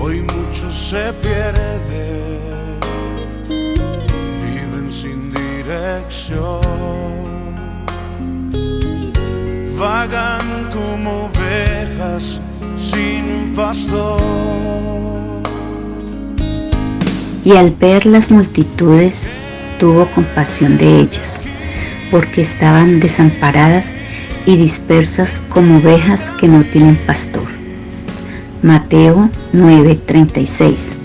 Hoy muchos se pierden, viven sin dirección, vagan como ovejas sin pastor. Y al ver las multitudes, tuvo compasión de ellas, porque estaban desamparadas y dispersas como ovejas que no tienen pastor. Mateo 9:36.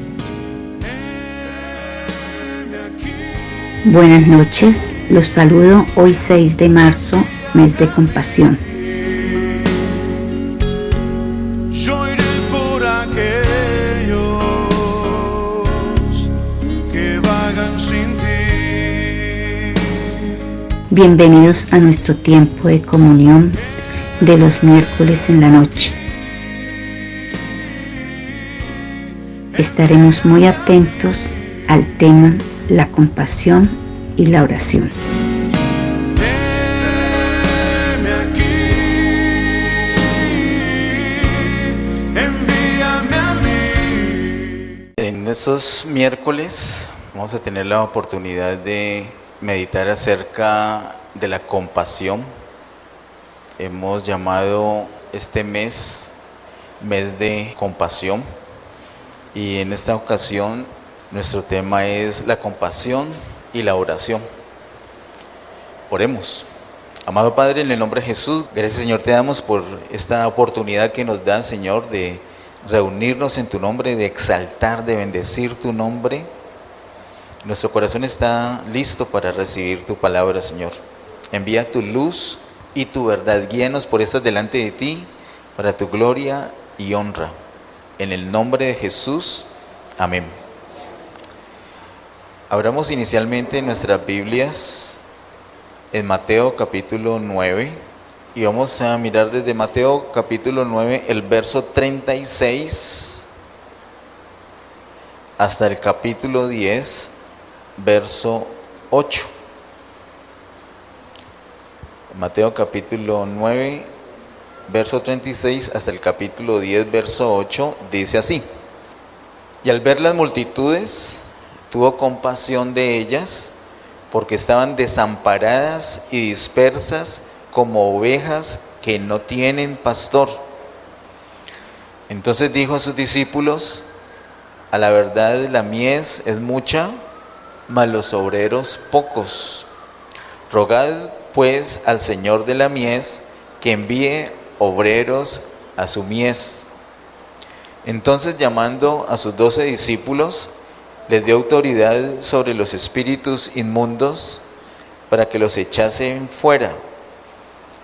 Buenas noches, los saludo hoy 6 de marzo, mes de compasión. Yo iré por aquellos que vagan sin ti. Bienvenidos a nuestro tiempo de comunión de los miércoles en la noche. Estaremos muy atentos al tema la compasión y la oración. Heme aquí, envíame a mí. En estos miércoles vamos a tener la oportunidad de meditar acerca de la compasión. Hemos llamado este mes de compasión, y en esta ocasión nuestro tema es la compasión y la oración. Oremos. Amado Padre, en el nombre de Jesús, gracias Señor te damos por esta oportunidad que nos da, Señor, de reunirnos en tu nombre, de exaltar, de bendecir tu nombre. Nuestro corazón está listo para recibir tu palabra, Señor. Envía tu luz y tu verdad. Guíanos por estas delante de ti, para tu gloria y honra. En el nombre de Jesús, amén. Abramos inicialmente nuestras Biblias en Mateo capítulo 9 y vamos a mirar desde Mateo capítulo 9 el verso 36 hasta el capítulo 10, verso 8. Mateo capítulo 9, verso 36 hasta el capítulo 10, verso 8, dice así: Y al ver las multitudes, tuvo compasión de ellas, porque estaban desamparadas y dispersas como ovejas que no tienen pastor. Entonces dijo a sus discípulos: a la verdad la mies es mucha, mas los obreros pocos. Rogad pues al Señor de la mies que envíe obreros a su mies. Entonces, llamando a sus 12 discípulos, les dio autoridad sobre los espíritus inmundos para que los echasen fuera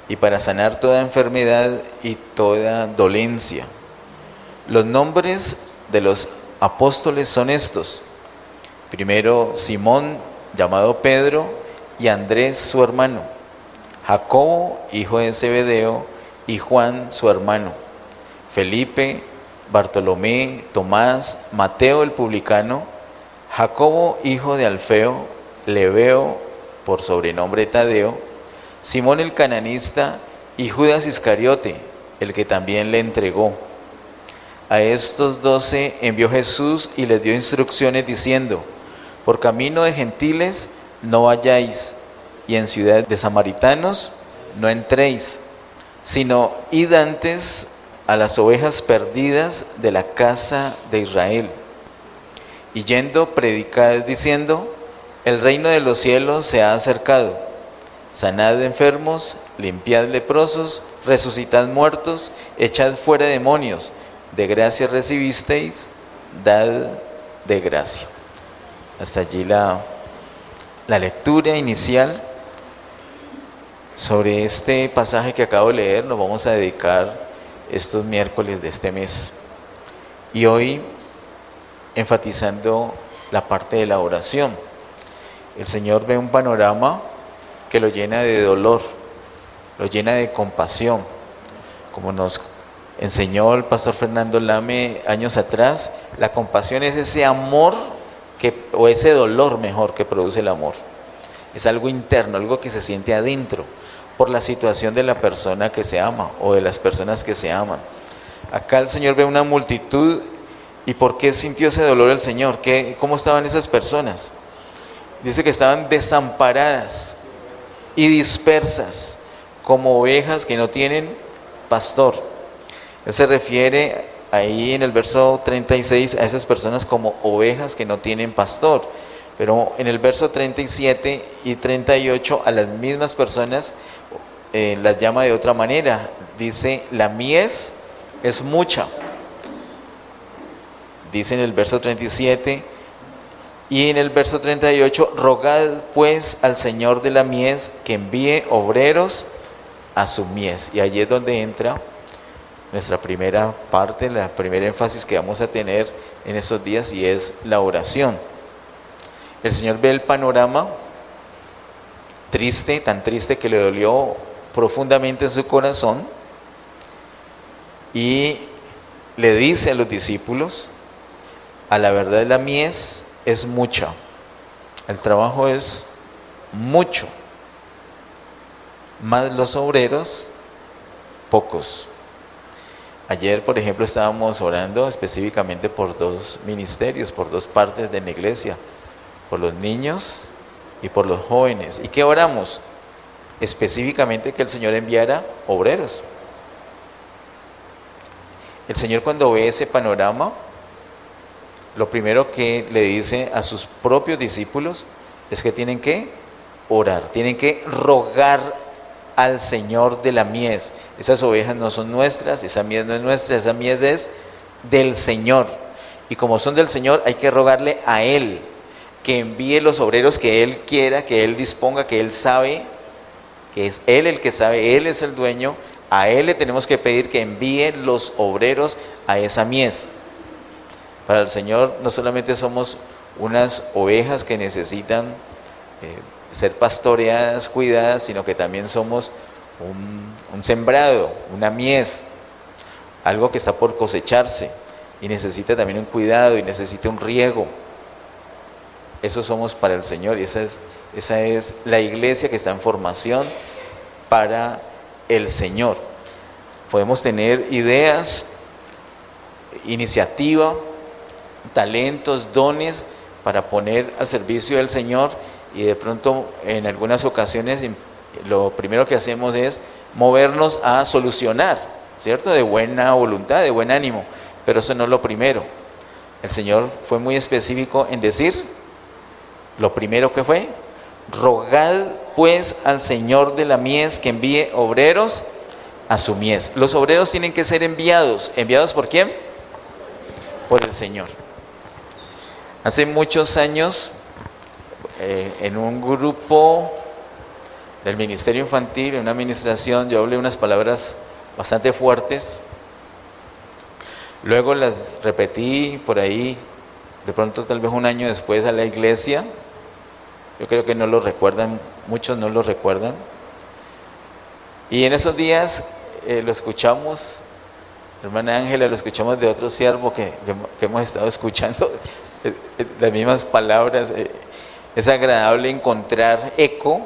y para sanar toda enfermedad y toda dolencia. Los nombres de los apóstoles son estos: primero Simón, llamado Pedro, y Andrés su hermano, Jacobo, hijo de Zebedeo, y Juan su hermano, Felipe, Bartolomé, Tomás, Mateo el publicano, Jacobo hijo de Alfeo, Lebeo por sobrenombre Tadeo, Simón el cananista y Judas Iscariote, el que también le entregó. A estos 12 envió Jesús y les dio instrucciones diciendo: por camino de gentiles no vayáis, y en ciudad de samaritanos no entréis, sino id antes a las ovejas perdidas de la casa de Israel. Y yendo, predicad diciendo: el reino de los cielos se ha acercado. Sanad enfermos, limpiad leprosos, resucitad muertos, echad fuera demonios. De gracia recibisteis, dad de gracia. Hasta allí la lectura inicial. Sobre este pasaje que acabo de leer nos vamos a dedicar estos miércoles de este mes. Y hoy enfatizando la parte de la oración. El Señor ve un panorama que lo llena de dolor, lo llena de compasión. Como nos enseñó el pastor Fernando Lame años atrás, la compasión es ese amor o ese dolor mejor que produce el amor. Es algo interno, algo que se siente adentro por la situación de la persona que se ama o de las personas que se aman. Acá el Señor ve una multitud ¿Y por qué sintió ese dolor el Señor? ¿Cómo estaban esas personas? Dice que estaban desamparadas y dispersas, como ovejas que no tienen pastor. Él se refiere ahí en el verso 36 a esas personas como ovejas que no tienen pastor. Pero en el verso 37 y 38 a las mismas personas las llama de otra manera. Dice, la mies es mucha. Dice en el verso 37 y en el verso 38, rogad pues al Señor de la mies que envíe obreros a su mies. Y allí es donde entra nuestra primera parte, la primera énfasis que vamos a tener en estos días, y es la oración. El Señor ve el panorama triste, tan triste que le dolió profundamente en su corazón, y le dice a los discípulos, a la verdad la mies es mucha, el trabajo es mucho, mas los obreros pocos. Ayer, por ejemplo, estábamos orando específicamente por dos ministerios, por dos partes de la iglesia, por los niños y por los jóvenes. ¿Y qué oramos? Específicamente que el Señor enviara obreros. El Señor, cuando ve ese panorama, lo primero que le dice a sus propios discípulos es que tienen que orar, tienen que rogar al Señor de la mies. Esas ovejas no son nuestras, esa mies no es nuestra, esa mies es del Señor. Y como son del Señor, hay que rogarle a Él que envíe los obreros que Él quiera, que Él disponga, que Él sabe, que es Él el que sabe, Él es el dueño. A Él le tenemos que pedir que envíe los obreros a esa mies. Para el Señor no solamente somos unas ovejas que necesitan ser pastoreadas, cuidadas, sino que también somos un sembrado, una mies, algo que está por cosecharse y necesita también un cuidado y necesita un riego. Eso somos para el Señor, y esa es la iglesia que está en formación para el Señor. Podemos tener ideas, iniciativa, talentos, dones para poner al servicio del Señor, y de pronto en algunas ocasiones lo primero que hacemos es movernos a solucionar, ¿cierto? De buena voluntad, de buen ánimo, pero eso no es lo primero. El Señor fue muy específico en decir, lo primero que fue, rogad pues al Señor de la mies que envíe obreros a su mies. Los obreros tienen que ser enviados. ¿Enviados por quién? Por el Señor. Hace muchos años, en un grupo del Ministerio Infantil, en una administración, yo hablé unas palabras bastante fuertes. Luego las repetí por ahí, de pronto tal vez un año después, a la iglesia. Yo creo que no lo recuerdan, muchos no lo recuerdan. Y en esos días lo escuchamos, hermana Ángela, lo escuchamos de otro siervo que hemos estado escuchando las mismas palabras. Es agradable encontrar eco,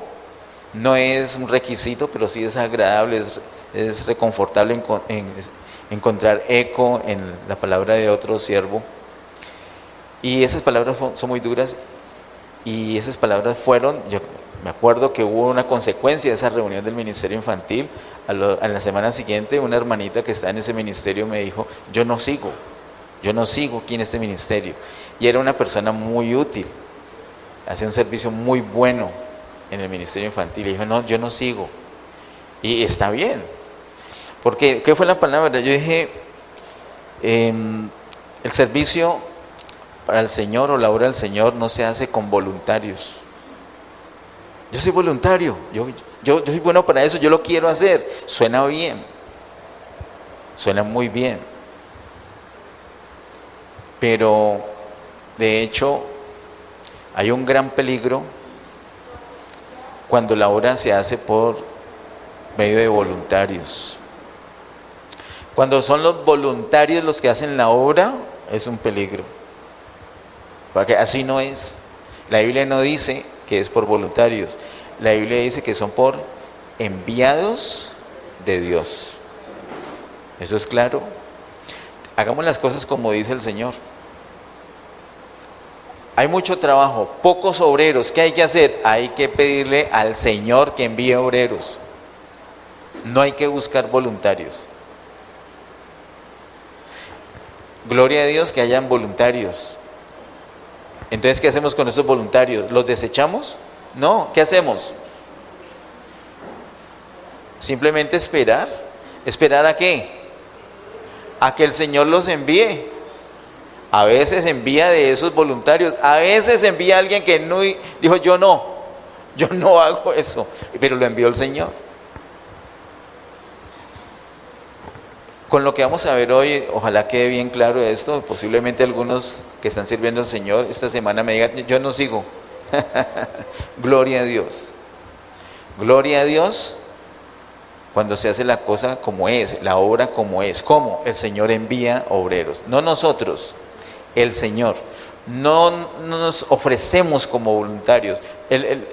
no es un requisito, pero sí es agradable, es reconfortable encontrar eco en la palabra de otro siervo. Y esas palabras son muy duras, y esas palabras fueron, yo me acuerdo que hubo una consecuencia de esa reunión del Ministerio Infantil. A la semana siguiente, una hermanita que está en ese ministerio me dijo, yo no sigo aquí en este ministerio. Y era una persona muy útil, hacía un servicio muy bueno en el Ministerio Infantil. Y dijo, no, yo no sigo. Y está bien. Porque, ¿qué fue la palabra? Yo dije, el servicio para el Señor o la obra del Señor no se hace con voluntarios. Yo soy voluntario, yo soy bueno para eso, yo lo quiero hacer. Suena bien, suena muy bien. Pero, de hecho, hay un gran peligro cuando la obra se hace por medio de voluntarios. Cuando son los voluntarios los que hacen la obra, es un peligro. Porque así no es. La Biblia no dice que es por voluntarios. La Biblia dice que son por enviados de Dios. ¿Eso es claro? Hagamos las cosas como dice el Señor. Hay mucho trabajo, pocos obreros. ¿Qué hay que hacer? Hay que pedirle al Señor que envíe obreros. No hay que buscar voluntarios. Gloria a Dios que hayan voluntarios. Entonces, ¿qué hacemos con esos voluntarios? ¿Los desechamos? No, ¿qué hacemos? Simplemente esperar. ¿Esperar a qué? A que el Señor los envíe. A veces envía de esos voluntarios, a veces envía a alguien que no dijo yo no hago eso, pero lo envió el Señor. Con lo que vamos a ver hoy, ojalá quede bien claro esto. Posiblemente algunos que están sirviendo al Señor esta semana me digan, yo no sigo. Gloria a Dios. Gloria a Dios cuando se hace la cosa como es, la obra como es. ¿Cómo? El Señor envía obreros, no nosotros, el Señor. No nos ofrecemos como voluntarios. El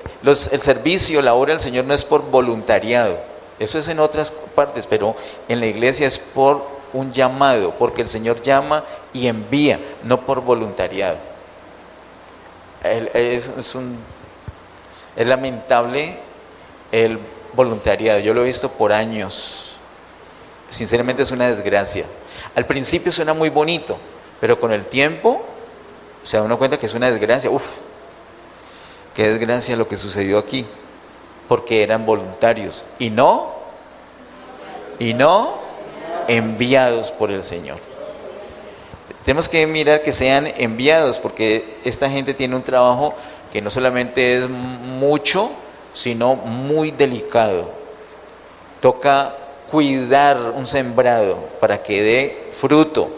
servicio, la obra del Señor no es por voluntariado. Eso es en otras partes, pero en la iglesia es por un llamado, porque el Señor llama y envía, no por voluntariado. Es lamentable el voluntariado. Yo lo he visto por años. Sinceramente es una desgracia. Al principio suena muy bonito, pero con el tiempo se da uno cuenta que es una desgracia. Uf, qué desgracia lo que sucedió aquí, porque eran voluntarios y no enviados por el Señor. Tenemos que mirar que sean enviados, porque esta gente tiene un trabajo que no solamente es mucho, sino muy delicado. Toca cuidar un sembrado para que dé fruto.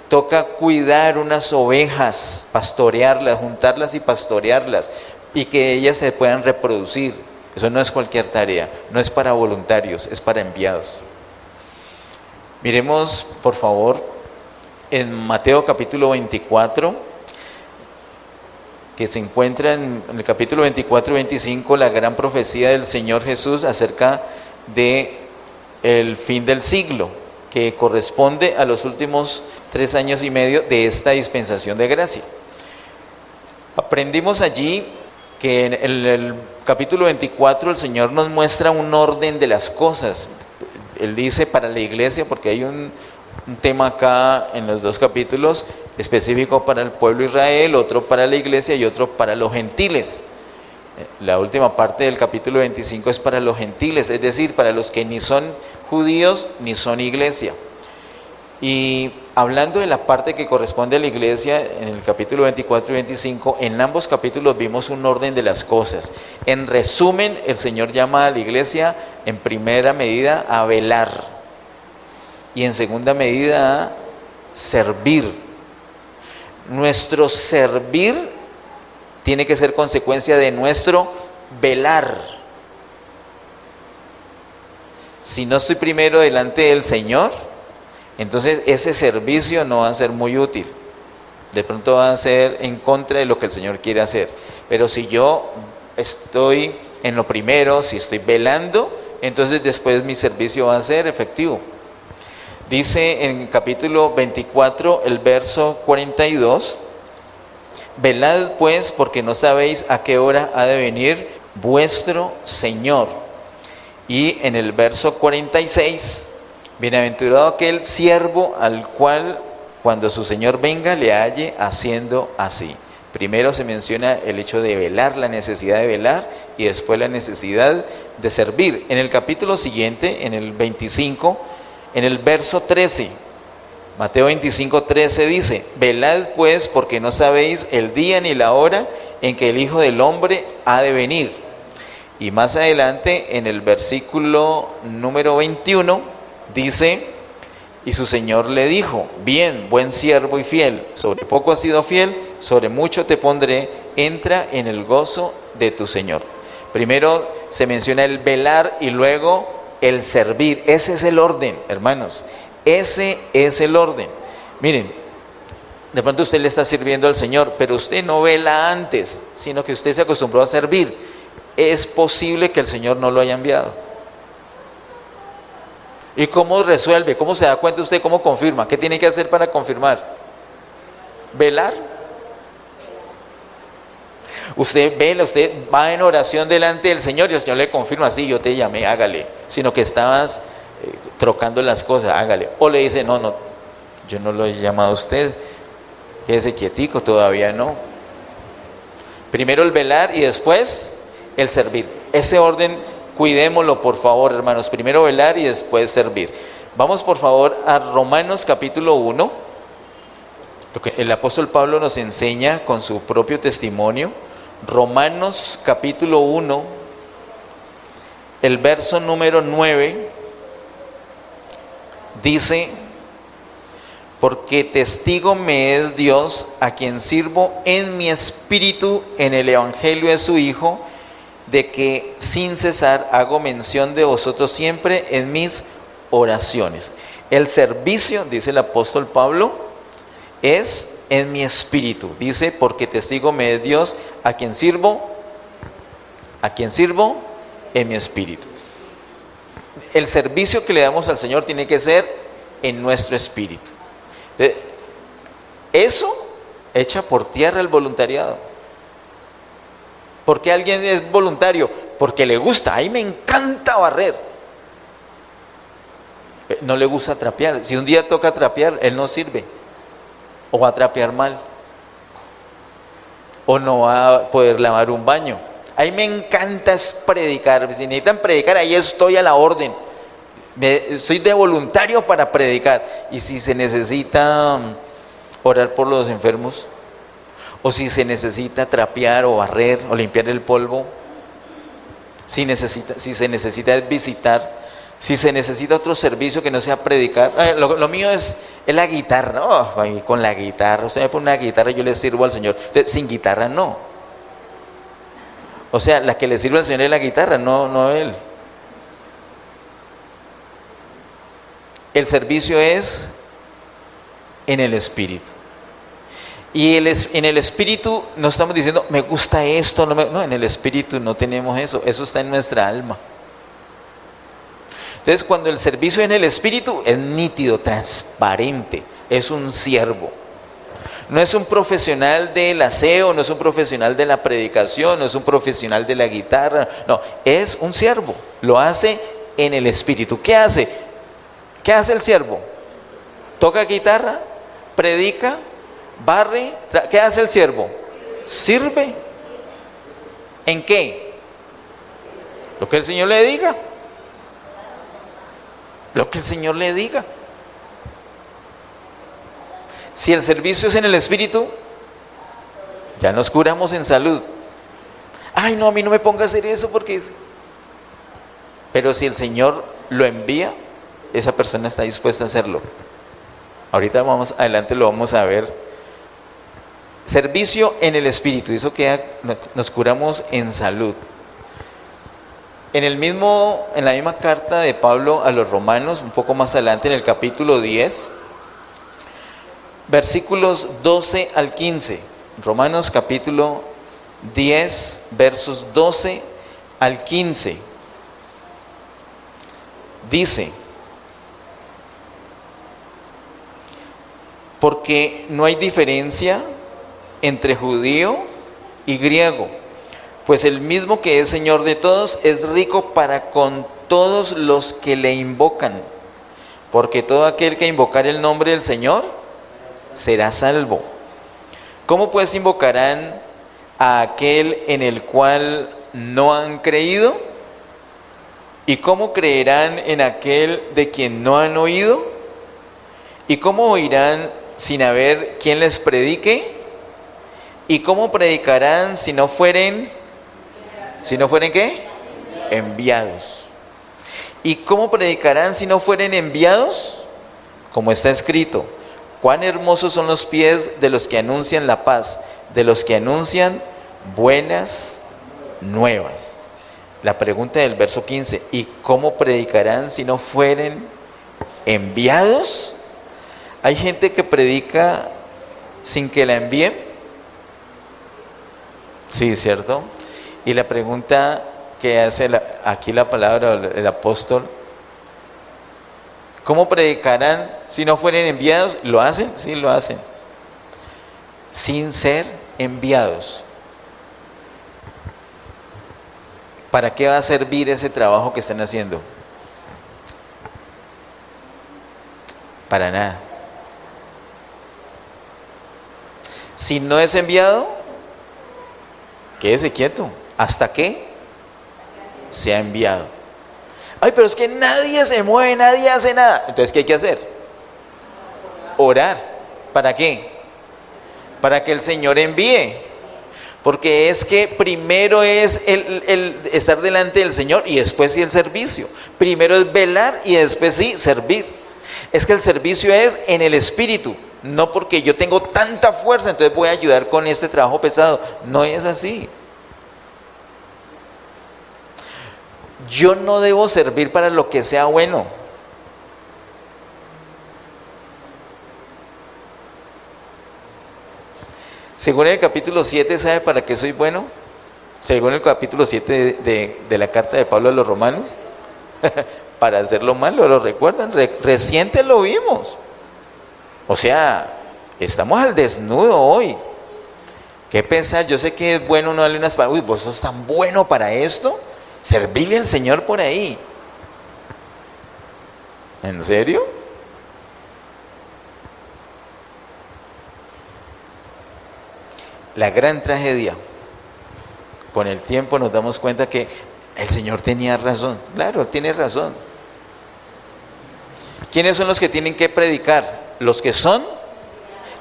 Toca cuidar unas ovejas, pastorearlas, juntarlas y pastorearlas, y que ellas se puedan reproducir. Eso no es cualquier tarea, no es para voluntarios, es para enviados. Miremos, por favor, en Mateo capítulo 24, que se encuentra en el capítulo 24 y 25, la gran profecía del Señor Jesús acerca de el fin del siglo, que corresponde a los últimos 3 años y medio de esta dispensación de gracia. Aprendimos allí que en el capítulo 24 el Señor nos muestra un orden de las cosas. Él dice para la iglesia, porque hay un tema acá en los 2 capítulos específico para el pueblo de Israel, otro para la iglesia y otro para los gentiles. La última parte del capítulo 25 es para los gentiles, es decir, para los que ni son judíos ni son iglesia. Y hablando de la parte que corresponde a la iglesia, en el capítulo 24 y 25, en ambos capítulos vimos un orden de las cosas. En resumen, el Señor llama a la iglesia en primera medida a velar y en segunda medida a servir. Nuestro servir tiene que ser consecuencia de nuestro velar. Si no estoy primero delante del Señor, entonces ese servicio no va a ser muy útil. De pronto va a ser en contra de lo que el Señor quiere hacer. Pero si yo estoy en lo primero, si estoy velando, entonces después mi servicio va a ser efectivo. Dice en el capítulo 24, el verso 42, velad pues, porque no sabéis a qué hora ha de venir vuestro Señor. Y en el verso 46, bienaventurado aquel siervo al cual cuando su Señor venga le halle haciendo así. Primero se menciona el hecho de velar, la necesidad de velar, y después la necesidad de servir. En el capítulo siguiente, en el 25, en el verso 13, Mateo 25, 13 dice, velad pues, porque no sabéis el día ni la hora en que el Hijo del Hombre ha de venir. Y más adelante, en el versículo número 21, dice, y su Señor le dijo, bien, buen siervo y fiel, sobre poco has sido fiel, sobre mucho te pondré, entra en el gozo de tu Señor. Primero se menciona el velar y luego el servir. Ese es el orden, hermanos, ese es el orden. Miren, de pronto usted le está sirviendo al Señor, pero usted no vela antes, sino que usted se acostumbró a servir. Es posible que el Señor no lo haya enviado. ¿Y cómo resuelve? ¿Cómo se da cuenta usted? ¿Cómo confirma? ¿Qué tiene que hacer para confirmar? ¿Velar? Usted vela, usted va en oración delante del Señor y el Señor le confirma, sí, yo te llamé, hágale. Sino que estabas trocando las cosas, hágale. O le dice, no, yo no lo he llamado a usted, quédese quietico, todavía no. Primero el velar y después el servir. Ese orden, cuidémoslo por favor, hermanos. Primero velar y después servir. Vamos por favor a Romanos capítulo 1. Lo que el apóstol Pablo nos enseña con su propio testimonio. Romanos capítulo 1, el verso número 9, dice: porque testigo me es Dios, a quien sirvo en mi espíritu en el evangelio de su Hijo, de que sin cesar hago mención de vosotros siempre en mis oraciones. El servicio, dice el apóstol Pablo, es en mi espíritu. Dice, porque testigo me es Dios, a quien sirvo en mi espíritu. El servicio que le damos al Señor tiene que ser en nuestro espíritu. Entonces, eso echa por tierra el voluntariado. ¿Por qué alguien es voluntario? Porque le gusta. A mí me encanta barrer. No le gusta trapear. Si un día toca trapear, él no sirve. O va a trapear mal. O no va a poder lavar un baño. A mí me encanta es predicar. Si necesitan predicar, ahí estoy a la orden. Soy de voluntario para predicar. Y si se necesita orar por los enfermos, o si se necesita trapear o barrer o limpiar el polvo, si se necesita visitar, si se necesita otro servicio que no sea predicar, lo mío es la guitarra, ¿no? Con la guitarra, usted me pone una guitarra y yo le sirvo al Señor. Entonces, sin guitarra no. O sea, la que le sirve al Señor es la guitarra, no él. El servicio es en el Espíritu. Y en el Espíritu no estamos diciendo, me gusta esto, no, en el Espíritu no tenemos eso, eso está en nuestra alma. Entonces, cuando el servicio en el Espíritu es nítido, transparente, es un siervo. No es un profesional del aseo, no es un profesional de la predicación, no es un profesional de la guitarra, no, es un siervo, lo hace en el Espíritu. ¿Qué hace? ¿Qué hace el siervo? Toca guitarra, predica, barre. ¿Qué hace el siervo? Sirve. ¿En qué? Lo que el Señor le diga. Lo que el Señor le diga. Si el servicio es en el Espíritu, ya nos curamos en salud. Ay, no, a mí no me ponga a hacer eso porque... Pero si el Señor lo envía, esa persona está dispuesta a hacerlo. Ahorita adelante lo vamos a ver. Servicio en el Espíritu, eso queda, nos curamos en salud. En la misma carta de Pablo a los Romanos, un poco más adelante en el capítulo 10, versículos 12 al 15. Romanos capítulo 10, versos 12 al 15. Dice: porque no hay diferencia entre judío y griego, pues el mismo que es Señor de todos es rico para con todos los que le invocan, porque todo aquel que invocar el nombre del Señor será salvo. ¿Cómo pues invocarán a aquel en el cual no han creído? ¿Y cómo creerán en aquel de quien no han oído? ¿Y cómo oirán sin haber quien les predique? ¿Y cómo predicarán si no fueren ¿qué? Enviados. ¿Y cómo predicarán si no fueren enviados? Como está escrito: cuán hermosos son los pies de los que anuncian la paz, de los que anuncian buenas nuevas. La pregunta del verso 15: ¿y cómo predicarán si no fueren enviados? Hay gente que predica sin que la envíen. Sí, ¿cierto? Y la pregunta que hace aquí la palabra del apóstol: ¿Cómo predicarán si no fueren enviados? ¿Lo hacen? Sí, lo hacen. Sin ser enviados. ¿Para qué va a servir ese trabajo que están haciendo? Para nada. Si no es enviado, quédese quieto. ¿Hasta qué? Sea enviado. Ay, pero es que nadie se mueve, nadie hace nada. Entonces, ¿qué hay que hacer? Orar. ¿Para qué? Para que el Señor envíe. Porque es que primero es el estar delante del Señor y después sí el servicio. Primero es velar y después sí servir. Es que el servicio es en el espíritu, no porque yo tengo tanta fuerza, entonces voy a ayudar con este trabajo pesado. No es así. Yo no debo servir para lo que sea bueno. Según el capítulo 7, ¿sabe para qué soy bueno? Según el capítulo 7 de la carta de Pablo a los Romanos, para hacer lo malo, ¿lo recuerdan? Reciente lo vimos. O sea, estamos al desnudo hoy. ¿Qué pensar? Yo sé que es bueno no darle unas palabras. Uy, vos sos tan bueno para esto. Servirle al Señor por ahí. ¿En serio? La gran tragedia. Con el tiempo nos damos cuenta que el Señor tenía razón. Claro, tiene razón. ¿Quiénes son los que tienen que predicar? Los que son.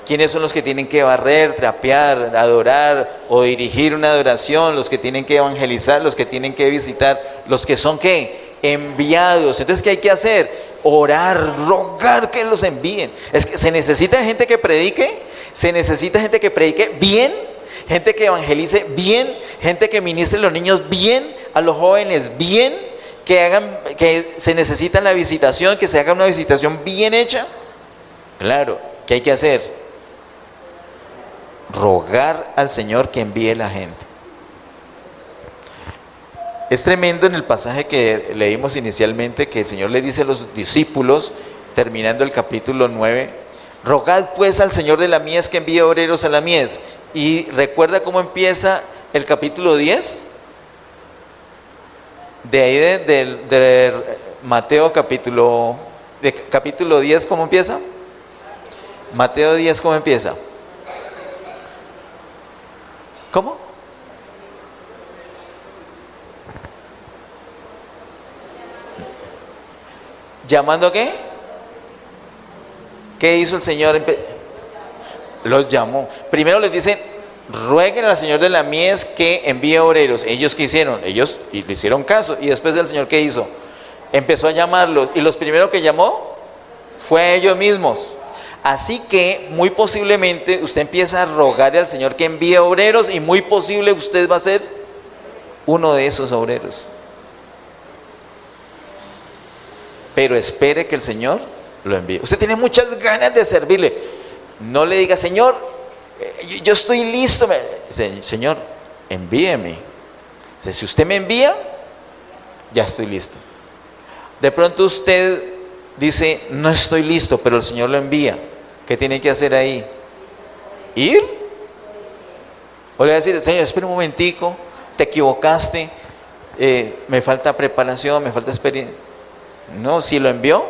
¿Quiénes son los que tienen que barrer, trapear, adorar o dirigir una adoración? Los que tienen que evangelizar, los que tienen que visitar, los que son ¿qué? Enviados. Entonces, ¿qué hay que hacer? Orar, rogar que los envíen. Es que se necesita gente que predique, se necesita gente que predique bien, gente que evangelice bien, gente que ministre a los niños bien, a los jóvenes bien, que se necesita la visitación, que se haga una visitación bien hecha. Claro, ¿qué hay que hacer? Rogar al Señor que envíe la gente. Es tremendo en el pasaje que leímos inicialmente, que el Señor le dice a los discípulos, terminando el capítulo 9, rogad pues al Señor de la mies que envíe obreros a la mies. Y recuerda cómo empieza el capítulo 10, de ahí de Mateo capítulo 10, ¿cómo empieza? Mateo 10, ¿cómo empieza? ¿Cómo? ¿Llamando qué? ¿Qué hizo el Señor? Los llamó. Primero les dicen, rueguen al Señor de la mies que envíe obreros. ¿Ellos qué hicieron? Ellos le hicieron caso. Y después el Señor, ¿qué hizo? Empezó a llamarlos. Y los primeros que llamó fue a ellos mismos. Así que muy posiblemente usted empieza a rogarle al Señor que envíe obreros y muy posible usted va a ser uno de esos obreros. Pero espere que el Señor lo envíe. Usted tiene muchas ganas de servirle. No le diga, Señor, yo estoy listo. Señor, envíeme. Si usted me envía, ya estoy listo. De pronto usted dice, no estoy listo, pero el Señor lo envía. ¿Qué tiene que hacer ahí? ¿Ir? O le va a decir, Señor, espera un momentico, te equivocaste, me falta preparación, me falta experiencia. No, si lo envió,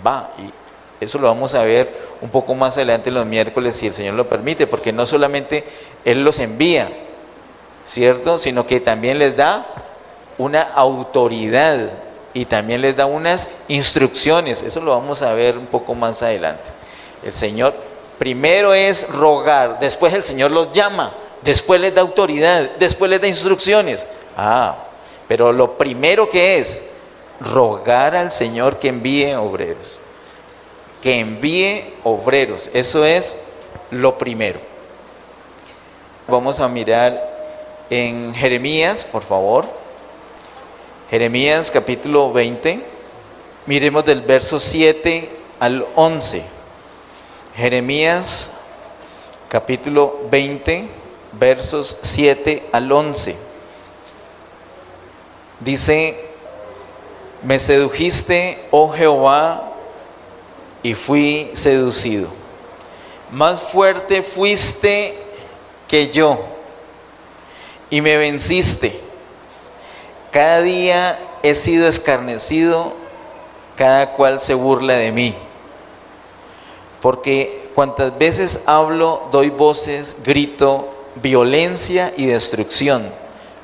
va. Y eso lo vamos a ver un poco más adelante los miércoles, si el Señor lo permite, porque no solamente Él los envía, ¿cierto? Sino que también les da una autoridad y también les da unas instrucciones. Eso lo vamos a ver un poco más adelante. El Señor primero es rogar, después el Señor los llama, después les da autoridad, después les da instrucciones. Pero lo primero que es rogar al Señor que envíe obreros. Que envíe obreros, eso es lo primero. Vamos a mirar en Jeremías, por favor. Jeremías capítulo 20. Miremos del verso 7 al 11. Jeremías capítulo 20, versos 7 al 11. Dice, me sedujiste, oh Jehová, y fui seducido. Más fuerte fuiste que yo y me venciste. Cada día he sido escarnecido, cada cual se burla de mí. Porque cuantas veces hablo, doy voces, grito, violencia y destrucción.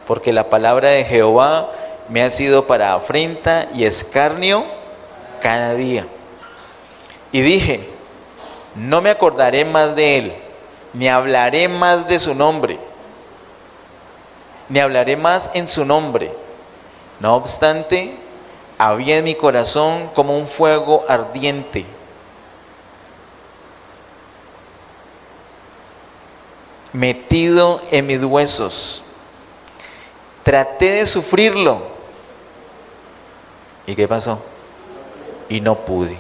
Porque la palabra de Jehová me ha sido para afrenta y escarnio cada día. Y dije, no me acordaré más de él, ni hablaré más de su nombre, ni hablaré más en su nombre. No obstante, había en mi corazón como un fuego ardiente, metido en mis huesos. Traté de sufrirlo. ¿Y qué pasó? Y no pude.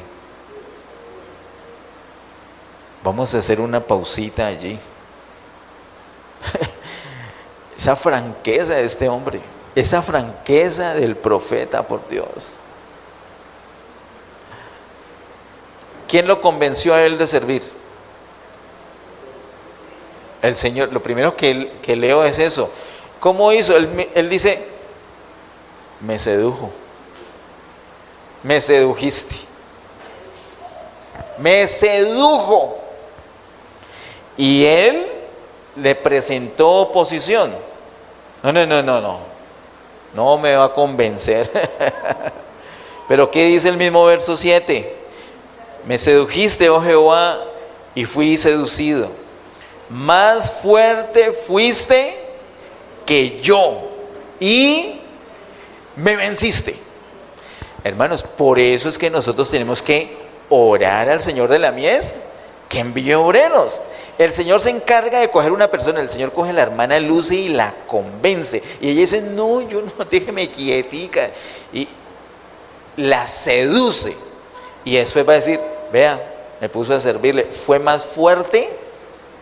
Vamos a hacer una pausita allí. Esa franqueza de este hombre, esa franqueza del profeta, por Dios. ¿Quién lo convenció a él de servir? El Señor. Lo primero que leo es eso. ¿Cómo hizo? Él dice, me sedujo. Me sedujiste. Me sedujo. Y él le presentó oposición. No. No me va a convencer. Pero ¿qué dice el mismo verso 7? Me sedujiste, oh Jehová, y fui seducido. Más fuerte fuiste que yo y me venciste. Hermanos, por eso es que nosotros tenemos que orar al Señor de la mies que envíe obreros. El Señor se encarga de coger una persona. El Señor coge a la hermana Lucy y la convence, y ella dice, no, yo no, déjeme quietica, y la seduce, y después va a decir, vea, me puso a servirle, fue más fuerte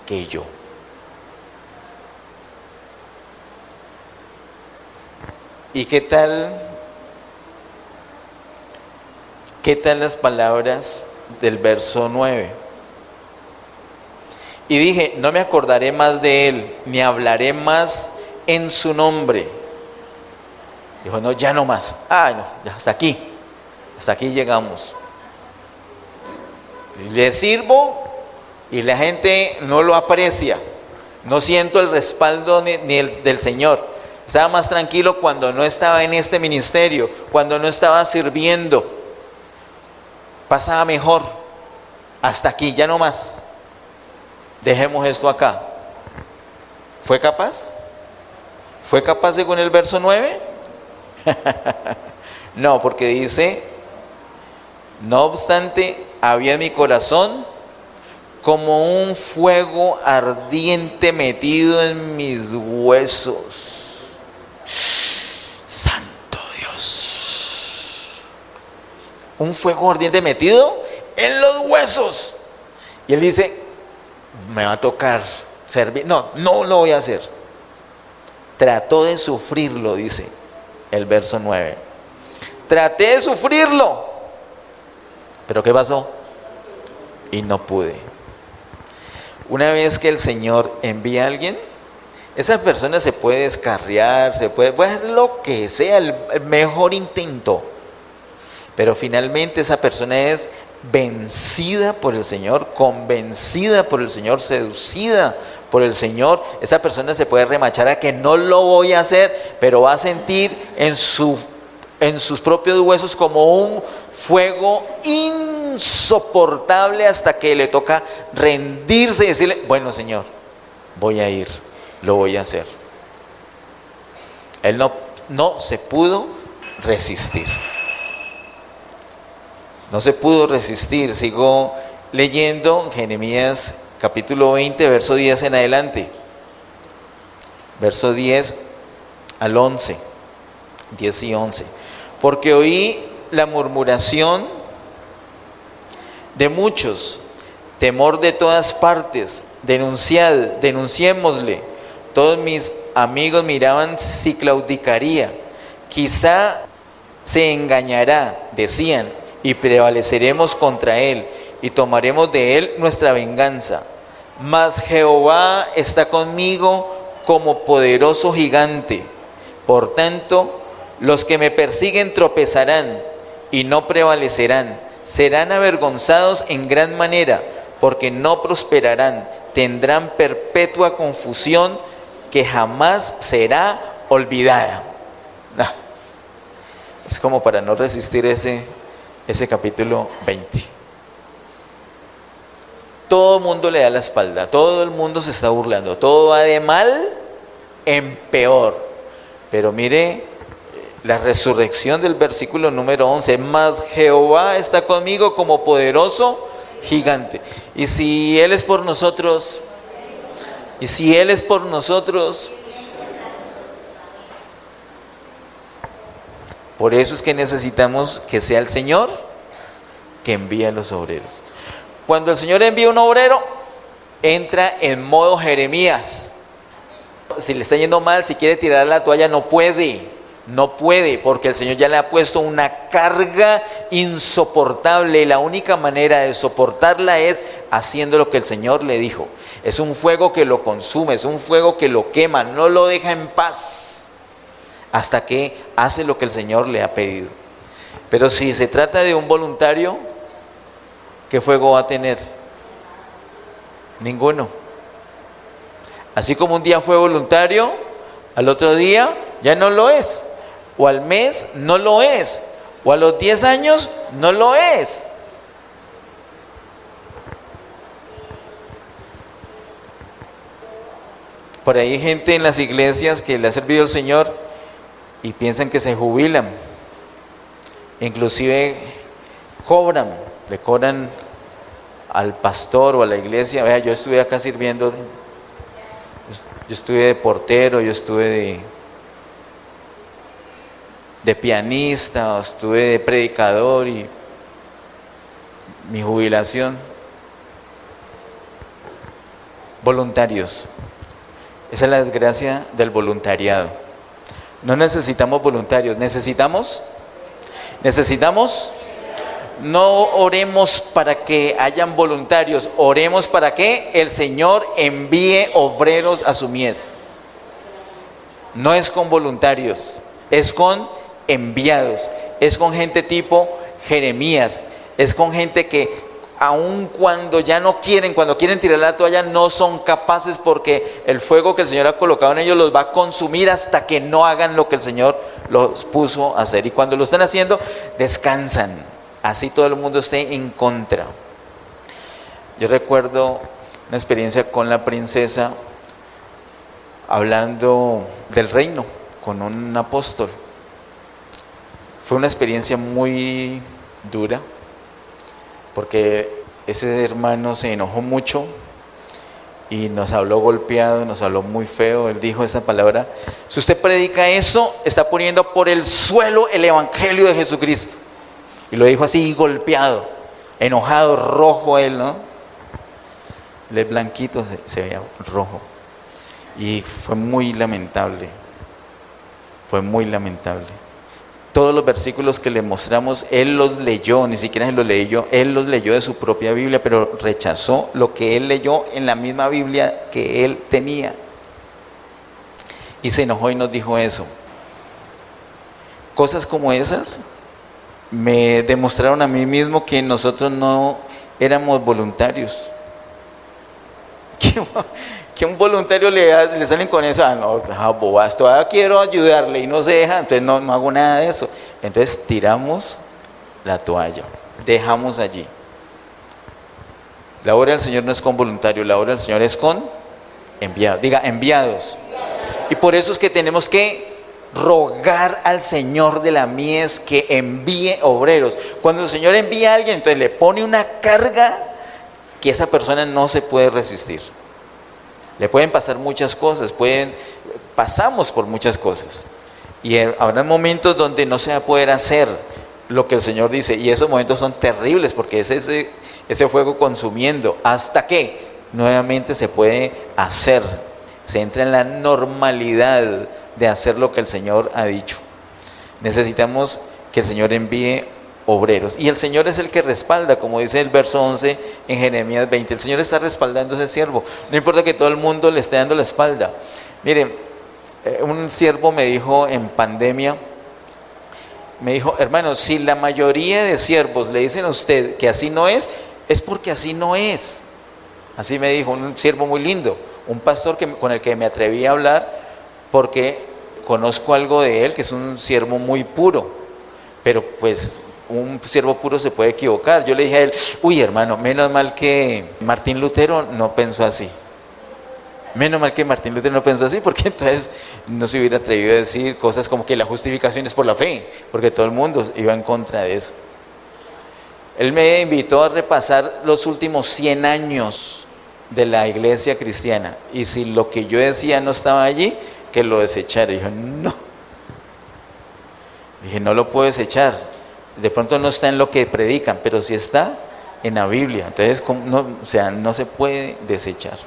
que yo. ¿Y qué tal las palabras del verso 9? Y dije, no me acordaré más de él, ni hablaré más en su nombre. Dijo, no, ya no más. No, ya hasta aquí llegamos. Le sirvo y la gente no lo aprecia. No siento el respaldo ni el del Señor. Estaba más tranquilo cuando no estaba en este ministerio, cuando no estaba sirviendo. Pasaba mejor. Hasta aquí, ya no más. Dejemos esto acá. ¿Fue capaz? ¿Fue capaz según el verso 9? No, porque dice, no obstante, había en mi corazón como un fuego ardiente metido en mis huesos. Santo Dios. Un fuego ardiente metido en los huesos. Y él dice, me va a tocar servir. No lo voy a hacer. Trató de sufrirlo, dice el verso 9. Traté de sufrirlo. ¿Pero qué pasó? Y no pude. Una vez que el Señor envía a alguien, esa persona se puede descarriar, puede hacer lo que sea, el mejor intento. Pero finalmente esa persona es vencida por el Señor, convencida por el Señor, seducida por el Señor. Esa persona se puede remachar a que no lo voy a hacer, pero va a sentir en sus propios huesos como un fuego insoportable, hasta que le toca rendirse y decirle, bueno, Señor, voy a ir, lo voy a hacer. Él no se pudo resistir. No se pudo resistir. Sigo leyendo Jeremías capítulo 20, verso 10 en adelante. Verso 10 al 11. 10 y 11. Porque oí la murmuración de muchos, temor de todas partes. Denunciémosle. Todos mis amigos miraban si claudicaría. Quizá se engañará, decían, y prevaleceremos contra él. y tomaremos de él nuestra venganza. Mas Jehová está conmigo como poderoso gigante. Por tanto, los que me persiguen tropezarán y no prevalecerán. Serán avergonzados en gran manera, porque no prosperarán. Tendrán perpetua confusión que jamás será olvidada. Es como para no resistir ese capítulo 20. Todo el mundo le da la espalda, todo el mundo se está burlando, todo va de mal en peor. Pero mire la resurrección del versículo número 11, mas Jehová está conmigo como poderoso gigante. Y si Él es por nosotros, por eso es que necesitamos que sea el Señor que envíe a los obreros. Cuando el Señor envía un obrero, entra en modo Jeremías. Si le está yendo mal, si quiere tirar la toalla, no puede, porque el Señor ya le ha puesto una carga insoportable y la única manera de soportarla es haciendo lo que el Señor le dijo. Es un fuego que lo consume, es un fuego que lo quema, no lo deja en paz hasta que hace lo que el Señor le ha pedido. Pero si se trata de un voluntario, ¿qué fuego va a tener? Ninguno. Así como un día fue voluntario, al otro día ya no lo es. O al mes no lo es. O a los 10 años no lo es. Por ahí hay gente en las iglesias que le ha servido al Señor y piensan que se jubilan. Inclusive le cobran al pastor o a la iglesia. Vea, yo estuve acá sirviendo, yo estuve de portero, yo estuve de pianista, estuve de predicador y mi jubilación. Voluntarios. Esa es la desgracia del voluntariado. No necesitamos voluntarios, necesitamos. No oremos para que hayan voluntarios, oremos para que el Señor envíe obreros a su mies. No es con voluntarios, es con enviados, es con gente tipo Jeremías, es con gente que aun cuando ya no quieren, cuando quieren tirar la toalla, no son capaces porque el fuego que el Señor ha colocado en ellos los va a consumir hasta que no hagan lo que el Señor los puso a hacer. Y cuando lo están haciendo, descansan. Así todo el mundo esté en contra. Yo recuerdo una experiencia con la princesa hablando del reino con un apóstol. Fue una experiencia muy dura porque ese hermano se enojó mucho y nos habló golpeado, nos habló muy feo. Él dijo esta palabra: si usted predica eso, está poniendo por el suelo el evangelio de Jesucristo. Y lo dijo así, golpeado, enojado, rojo él, ¿no? Él es blanquito, se veía rojo. Y fue muy lamentable. Todos los versículos que le mostramos, él los leyó, ni siquiera se los leí yo, él los leyó de su propia Biblia, pero rechazó lo que él leyó en la misma Biblia que él tenía. Y se enojó y nos dijo eso. Cosas como esas me demostraron a mí mismo que nosotros no éramos voluntarios. Que un voluntario le salen con eso: no, bobas, todavía quiero ayudarle y no se deja, entonces no hago nada de eso. Entonces tiramos la toalla, dejamos allí. La obra del Señor no es con voluntarios, la obra del Señor es con enviados. Diga, enviados. Y por eso es que tenemos que rogar al Señor de la mies que envíe obreros. Cuando el Señor envía a alguien, entonces le pone una carga que esa persona no se puede resistir. Le pueden pasar muchas cosas, pasamos por muchas cosas. Y habrá momentos donde no se va a poder hacer lo que el Señor dice. Y esos momentos son terribles porque es ese fuego consumiendo. Hasta que nuevamente se puede hacer. Se entra en la normalidad de hacer lo que el Señor ha dicho. Necesitamos que el Señor envíe obreros. Y el Señor es el que respalda, como dice el verso 11 en Jeremías 20. El Señor está respaldando a ese siervo. No importa que todo el mundo le esté dando la espalda. Miren, un siervo me dijo en pandemia, me dijo, hermano, si la mayoría de siervos le dicen a usted que así no es porque así no es. Así me dijo un siervo muy lindo, un pastor con el que me atreví a hablar, porque conozco algo de él, que es un siervo muy puro, pero pues un siervo puro se puede equivocar. Yo le dije a él, uy hermano, menos mal que Martín Lutero no pensó así. Menos mal que Martín Lutero no pensó así, porque entonces no se hubiera atrevido a decir cosas como que la justificación es por la fe, porque todo el mundo iba en contra de eso. Él me invitó a repasar los últimos 100 años de la iglesia cristiana, y si lo que yo decía no estaba allí, que lo desechara. Y dijo, no. Dije, no lo puedo desechar. De pronto no está en lo que predican, pero sí está en la Biblia. Entonces, no se puede desechar.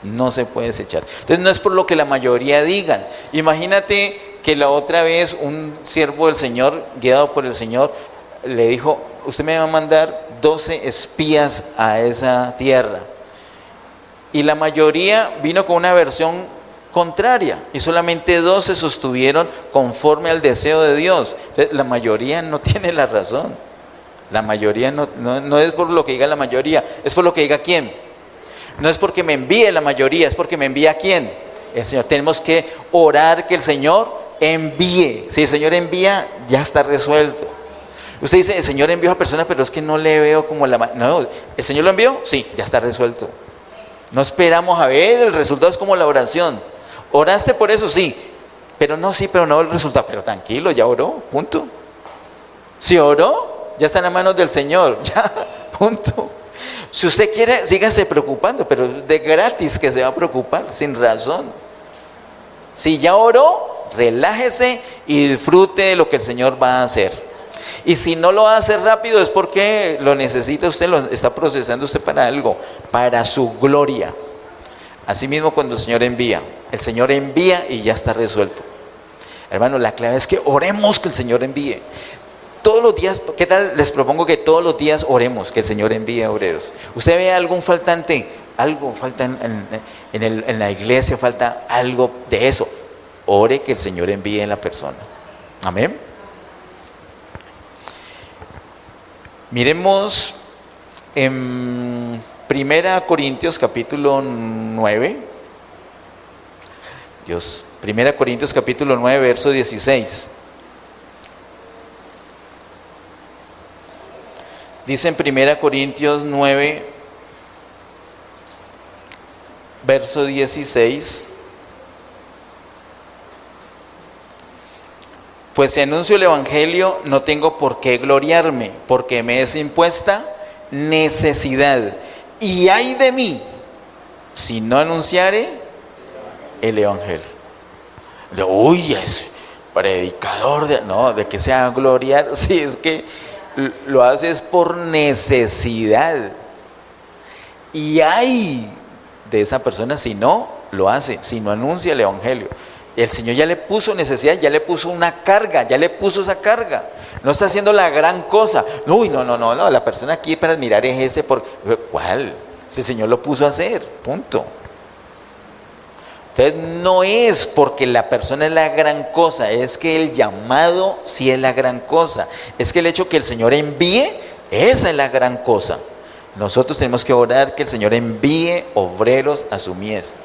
No se puede desechar. Entonces no es por lo que la mayoría digan. Imagínate que la otra vez un siervo del Señor, guiado por el Señor, le dijo, usted me va a mandar 12 espías a esa tierra. Y la mayoría vino con una versión contraria, y solamente 2 se sostuvieron conforme al deseo de Dios. Entonces, la mayoría no tiene la razón. La mayoría no es por lo que diga la mayoría, es por lo que diga quién. No es porque me envíe la mayoría, es porque me envía quién. El Señor. Tenemos que orar que el Señor envíe. Si el Señor envía, ya está resuelto. Usted dice, el Señor envió a personas, pero es que no le veo como no, ¿el Señor lo envió? Sí, ya está resuelto. No esperamos a ver, el resultado es como la oración. ¿Oraste por eso? Sí. Pero no el resultado. Pero tranquilo, ya oró, punto. Si oró, ya está en las manos del Señor, ya, punto. Si usted quiere, sígase preocupando, pero de gratis que se va a preocupar, sin razón. Si ya oró, relájese y disfrute de lo que el Señor va a hacer. Y si no lo hace rápido es porque lo necesita usted, lo está procesando usted para algo, para su gloria. Asimismo, cuando el Señor envía y ya está resuelto. Hermano, la clave es que oremos que el Señor envíe. Todos los días, ¿qué tal? Les propongo que todos los días oremos que el Señor envíe obreros. Usted ve algún faltante, algo falta en la iglesia, falta algo de eso. Ore que el Señor envíe en la persona. Amén. Miremos en 1 Corintios capítulo 9. 1 Corintios capítulo 9, verso 16. Dice en 1 Corintios 9, verso 16, pues si anuncio el Evangelio no tengo por qué gloriarme, porque me es impuesta necesidad. Y ay de mí, si no anunciare el Evangelio. Uy, es predicador, de que sea gloriar, sí, es que lo haces por necesidad. Y hay de esa persona si no lo hace, si no anuncia el Evangelio. El Señor ya le puso necesidad, ya le puso una carga, ya le puso esa carga. No está haciendo la gran cosa. Uy, no, la persona aquí para admirar es ese. ¿Cuál? Si el Señor lo puso a hacer, punto. Entonces no es porque la persona es la gran cosa, es que el llamado sí es la gran cosa. Es que el hecho que el Señor envíe, esa es la gran cosa. Nosotros tenemos que orar que el Señor envíe obreros a su mies.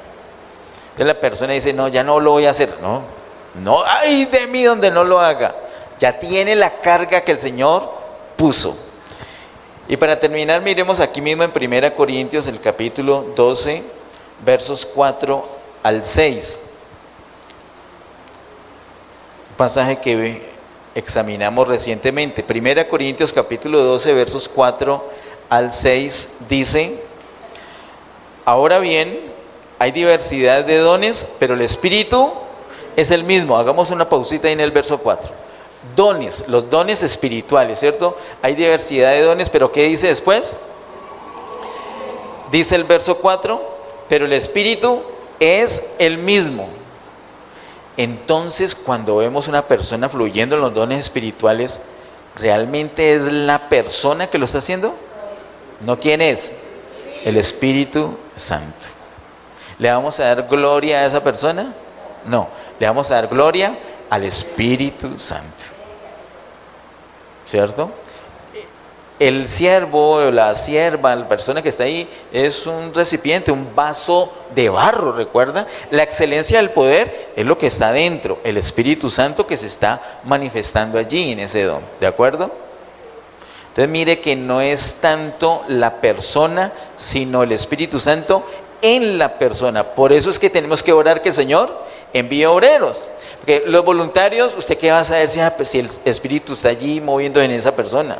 Entonces la persona dice, no, ya no lo voy a hacer. No, ay de mí donde no lo haga. Ya tiene la carga que el Señor puso. Y para terminar, miremos aquí mismo en 1 Corintios, el capítulo 12, versos 4 al 6. Un pasaje que examinamos recientemente. 1 Corintios capítulo 12, versos 4 al 6 dice, ahora bien, hay diversidad de dones, pero el Espíritu es el mismo. Hagamos una pausita ahí en el verso 4. Dones, los dones espirituales, ¿cierto? Hay diversidad de dones, pero ¿qué dice después? Dice el verso 4, pero el Espíritu es el mismo. Entonces, cuando vemos una persona fluyendo en los dones espirituales, ¿realmente es la persona que lo está haciendo? ¿No quién es? El Espíritu Santo. ¿Le vamos a dar gloria a esa persona? No, le vamos a dar gloria al Espíritu Santo. ¿Cierto? El siervo o la sierva, la persona que está ahí, es un recipiente, un vaso de barro, ¿recuerda? La excelencia del poder es lo que está dentro, el Espíritu Santo que se está manifestando allí en ese don, ¿de acuerdo? Entonces mire que no es tanto la persona, sino el Espíritu Santo en la persona. Por eso es que tenemos que orar que el Señor envíe obreros. Porque los voluntarios, ¿usted qué va a saber si el Espíritu está allí moviendo en esa persona?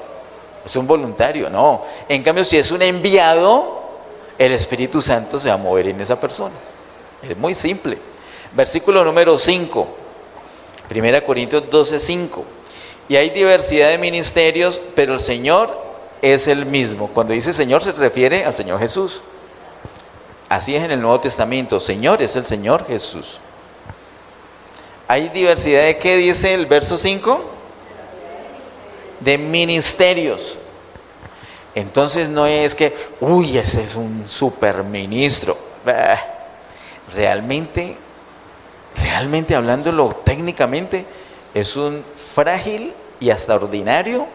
Es un voluntario, no. En cambio, si es un enviado, el Espíritu Santo se va a mover en esa persona. Es muy simple. Versículo número 5, 1 Corintios 12:5. Y hay diversidad de ministerios, pero el Señor es el mismo. Cuando dice Señor se refiere al Señor Jesús. Así es en el Nuevo Testamento. Señor es el Señor Jesús. ¿Hay diversidad de qué dice el verso 5? De ministerios. Entonces no es que, uy, ese es un superministro. Realmente hablándolo técnicamente, es un frágil y hasta ordinario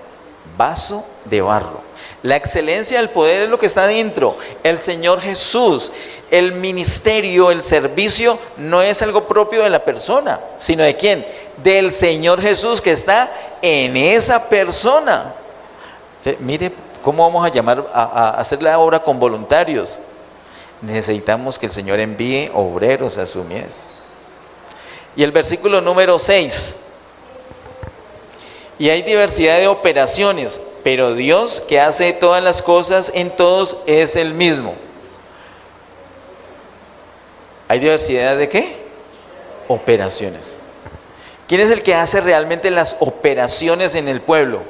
vaso de barro. La excelencia del poder es lo que está dentro. El Señor Jesús, el ministerio, el servicio, no es algo propio de la persona, sino ¿de quién? Del Señor Jesús que está en esa persona. Entonces, mire cómo vamos a hacer la obra con voluntarios. Necesitamos que el Señor envíe obreros a su mies. Y el versículo número 6. Y hay diversidad de operaciones, pero Dios que hace todas las cosas en todos es el mismo. ¿Hay diversidad de qué? Operaciones. ¿Quién es el que hace realmente las operaciones en el pueblo?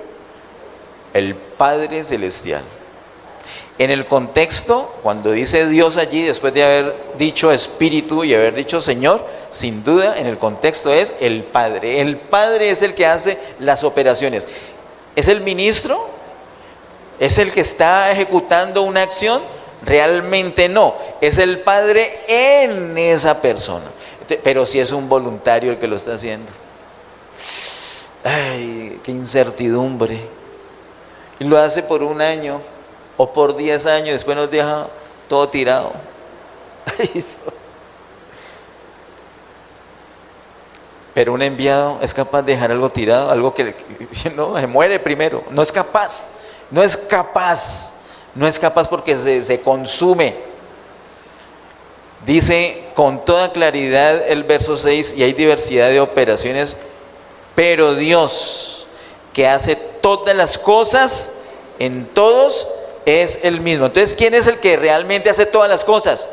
El Padre Celestial. En el contexto, cuando dice Dios allí, después de haber dicho Espíritu y haber dicho Señor, sin duda en el contexto es el Padre. El Padre es el que hace las operaciones. ¿Es el ministro? ¿Es el que está ejecutando una acción? Realmente no. Es el Padre en esa persona. Pero si es un voluntario el que lo está haciendo. Ay, qué incertidumbre. Y lo hace por un año o por 10 años, después nos deja todo tirado. Pero un enviado es capaz de dejar algo tirado, algo que no, se muere primero. No es capaz, no es capaz, no es capaz porque se consume. Dice con toda claridad el verso 6, y hay diversidad de operaciones, pero Dios que hace todas las cosas en todos es el mismo. Entonces, ¿quién es el que realmente hace todas las cosas?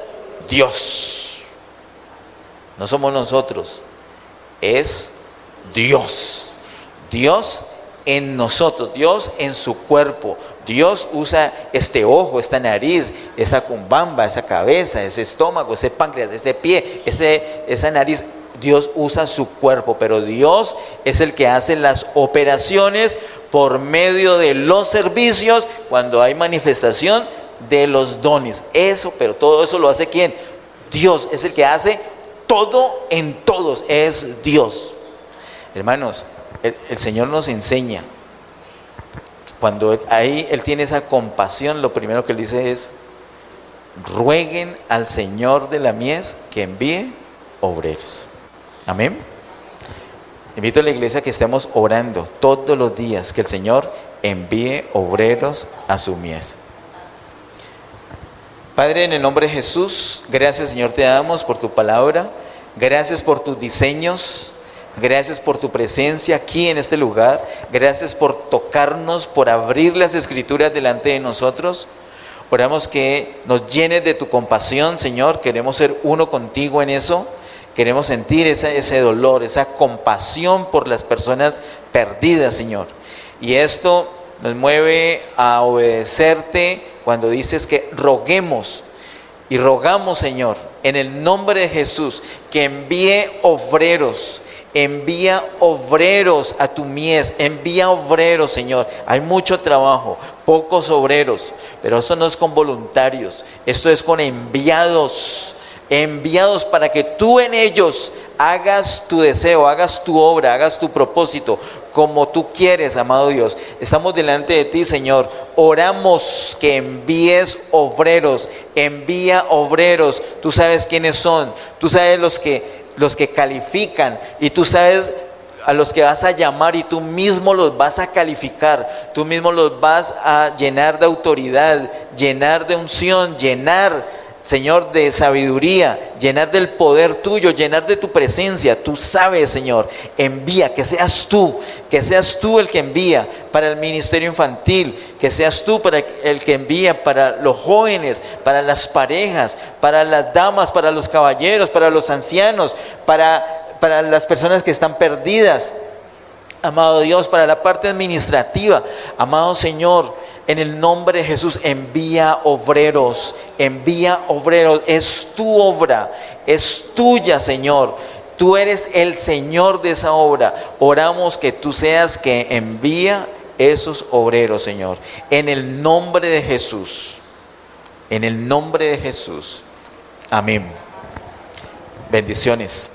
Dios. No somos nosotros, es Dios. Dios en nosotros, Dios en su cuerpo. Dios usa este ojo, esta nariz, esa cumbamba, esa cabeza, ese estómago, ese páncreas, ese pie, esa nariz. Dios usa su cuerpo, pero Dios es el que hace las operaciones por medio de los servicios cuando hay manifestación de los dones. Eso, pero todo eso lo hace ¿quién? Dios es el que hace todo en todos, es Dios. Hermanos, el Señor nos enseña. Cuando ahí Él tiene esa compasión, lo primero que Él dice es: rueguen al Señor de la mies que envíe obreros. Amén. Invito a la iglesia que estemos orando todos los días que el Señor envíe obreros a su mies. Padre, en el nombre de Jesús, gracias Señor te damos por tu palabra, gracias por tus diseños, gracias por tu presencia aquí en este lugar, gracias por tocarnos, por abrir las escrituras delante de nosotros. Oramos que nos llenes de tu compasión, Señor, queremos ser uno contigo en eso. Queremos sentir ese dolor, esa compasión por las personas perdidas, Señor. Y esto nos mueve a obedecerte cuando dices que roguemos. Y rogamos, Señor, en el nombre de Jesús, que envíe obreros envía obreros a tu mies, envía obreros, Señor. Hay mucho trabajo, pocos obreros, pero eso no es con voluntarios, esto es con enviados. Enviados para que tú en ellos hagas tu deseo, hagas tu obra, hagas tu propósito, como tú quieres, amado Dios. Estamos delante de ti, Señor. Oramos que envíes obreros, envía obreros. Tú sabes quiénes son, tú sabes los que califican, y tú sabes a los que vas a llamar, y tú mismo los vas a calificar, tú mismo los vas a llenar de autoridad, llenar de unción, llenar, Señor, de sabiduría, llenar del poder tuyo, llenar de tu presencia. Tú sabes, Señor, envía, que seas tú el que envía para el ministerio infantil, que seas tú el que envía para los jóvenes, para las parejas, para las damas, para los caballeros, para los ancianos, para las personas que están perdidas. Amado Dios, para la parte administrativa, amado Señor, en el nombre de Jesús, envía obreros, es tu obra, es tuya, Señor. Tú eres el Señor de esa obra. Oramos que tú seas que envía esos obreros, Señor. En el nombre de Jesús, en el nombre de Jesús. Amén. Bendiciones.